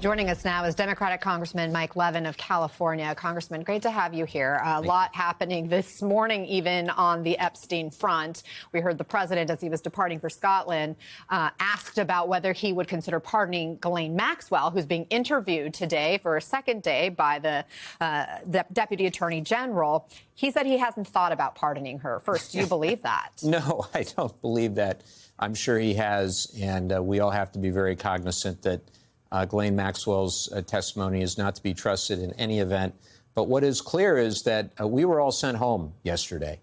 Joining us now is Democratic Congressman Mike Levin of California. Congressman, great to have you here. A lot happening this morning, even on the Epstein front. We heard the president, as he was departing for Scotland, asked about whether he would consider pardoning Ghislaine Maxwell, who's being interviewed today for a second day by the Deputy Attorney General. He said he hasn't thought about pardoning her. First, do you believe that? No, I don't believe that. I'm sure he has, and we all have to be very cognizant that Ghislaine Maxwell's testimony is not to be trusted in any event. But what is clear is that we were all sent home yesterday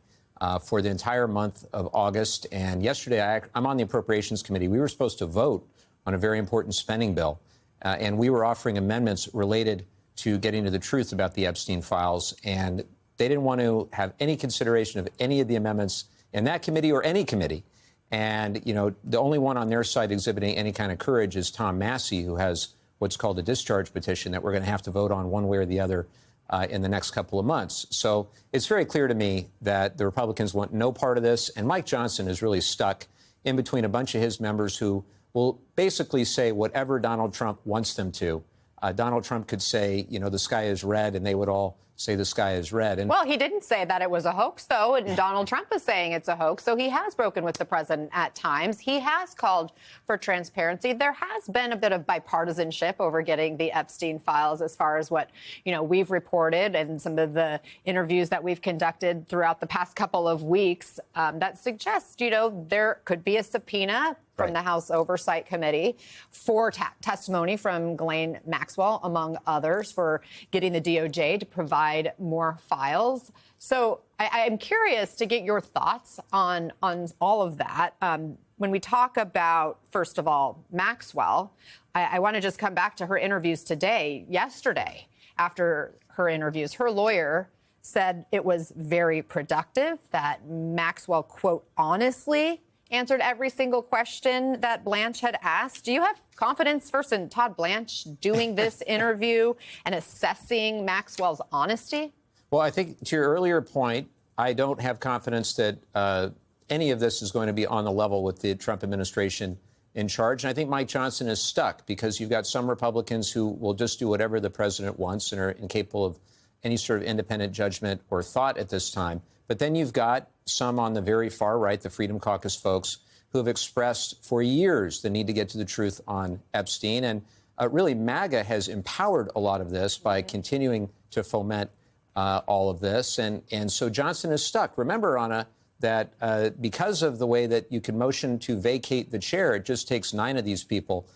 for the entire month of August. And yesterday, I'm on the Appropriations Committee. We were supposed to vote on a very important spending bill. And we were offering amendments related to getting to the truth about the Epstein files. And they didn't want to have any consideration of any of the amendments in that committee or any committee. And, you know, the only one on their side exhibiting any kind of courage is Tom Massie, who has what's called a discharge petition that we're going to have to vote on one way or the other in the next couple of months. So it's very clear to me that the Republicans want no part of this. And Mike Johnson is really stuck in between a bunch of his members who will basically say whatever Donald Trump wants them to. Donald Trump could say, you know, the sky is red, and they would all say the sky is red. And well, he didn't say that it was a hoax, though, and Donald Trump is saying it's a hoax. So he has broken with the president at times. He has called for transparency. There has been a bit of bipartisanship over getting the Epstein files as far as what, you know, we've reported and some of the interviews that we've conducted throughout the past couple of weeks that suggest, you know, there could be a subpoena from the House Oversight Committee for testimony from Ghislaine Maxwell, among others, for getting the DOJ to provide more files. So I'm curious to get your thoughts on all of that. When we talk about, first of all, Maxwell, I want to just come back to her interviews yesterday, after her interviews. Her lawyer said it was very productive, that Maxwell, quote, honestly answered every single question that Blanche had asked. Do you have confidence, first, in Todd Blanche doing this interview and assessing Maxwell's honesty? Well, I think to your earlier point, I don't have confidence that any of this is going to be on the level with the Trump administration in charge. And I think Mike Johnson is stuck because you've got some Republicans who will just do whatever the president wants and are incapable of any sort of independent judgment or thought at this time. But then you've got some on the very far right, the Freedom Caucus folks, who have expressed for years the need to get to the truth on Epstein. And really, MAGA has empowered a lot of this by continuing to foment all of this. And so Johnson is stuck. Remember, Anna, that because of the way that you can motion to vacate the chair, it just takes 9 of these people,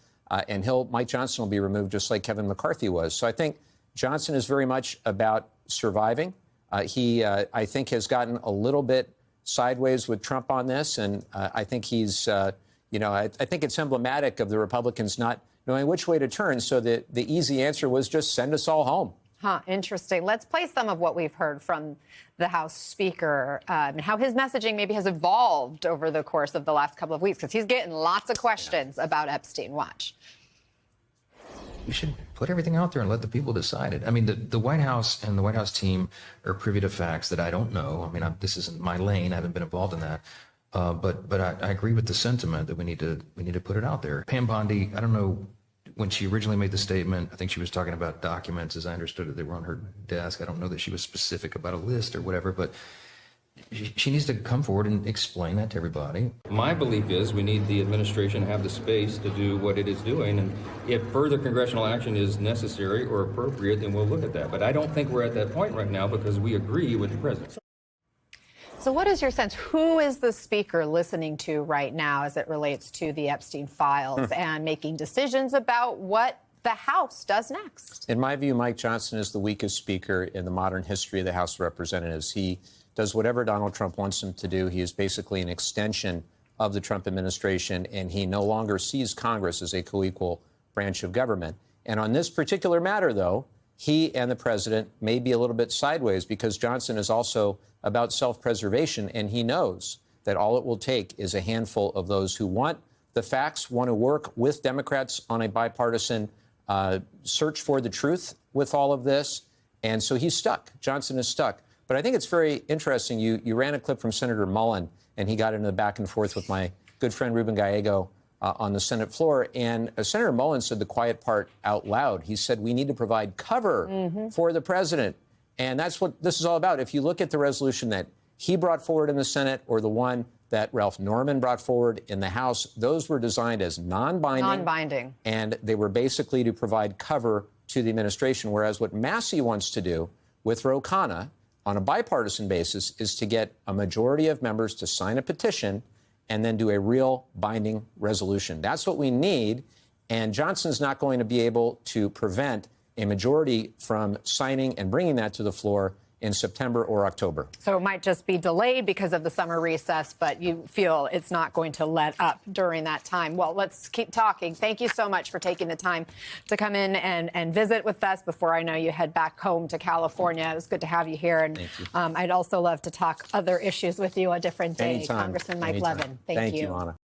and Mike Johnson will be removed just like Kevin McCarthy was. So I think Johnson is very much about surviving. He, I think, has gotten a little bit sideways with Trump on this. And I think he's, you know, I think it's emblematic of the Republicans not knowing which way to turn. So the easy answer was just send us all home. Interesting. Let's play some of what we've heard from the House Speaker and how his messaging maybe has evolved over the course of the last couple of weeks, because he's getting lots of questions about Epstein. Watch. You should put everything out there and let the people decide it. I mean, the White House and the White House team are privy to facts that I don't know. I mean, this isn't my lane. I haven't been involved in that. But I agree with the sentiment that we need to put it out there. Pam Bondi, I don't know, when she originally made the statement, I think she was talking about documents. As I understood it, they were on her desk. I don't know that she was specific about a list or whatever, but she needs to come forward and explain that to everybody. My belief is we need the administration to have the space to do what it is doing. And if further congressional action is necessary or appropriate, then we'll look at that. But I don't think we're at that point right now because we agree with the president. So what is your sense? Who is the speaker listening to right now as it relates to the Epstein files and making decisions about what the House does next? In my view, Mike Johnson is the weakest speaker in the modern history of the House of Representatives. He does whatever Donald Trump wants him to do. He is basically an extension of the Trump administration, and he no longer sees Congress as a co-equal branch of government. And on this particular matter, though, he and the president may be a little bit sideways because Johnson is also about self-preservation, and he knows that all it will take is a handful of those who want the facts, want to work with Democrats on a bipartisan search for the truth with all of this. And so he's stuck. Johnson is stuck. But I think it's very interesting. You ran a clip from Senator Mullen, and he got into the back and forth with my good friend Ruben Gallego on the Senate floor. And Senator Mullen said the quiet part out loud. He said we need to provide cover for the president. And that's what this is all about. If you look at the resolution that he brought forward in the Senate or the one that Ralph Norman brought forward in the House, those were designed as non-binding. Non-binding. And they were basically to provide cover to the administration, whereas what Massey wants to do with Ro Khanna on a bipartisan basis is to get a majority of members to sign a petition and then do a real binding resolution. That's what we need, and Johnson's not going to be able to prevent a majority from signing and bringing that to the floor in September or October. So it might just be delayed because of the summer recess, but you feel it's not going to let up during that time. Well, let's keep talking. Thank you so much for taking the time to come in and visit with us before I know you head back home to California. It was good to have you here. And I'd also love to talk other issues with you a different day. Anytime. Congressman Mike Anytime. Levin, Thank you, Anna.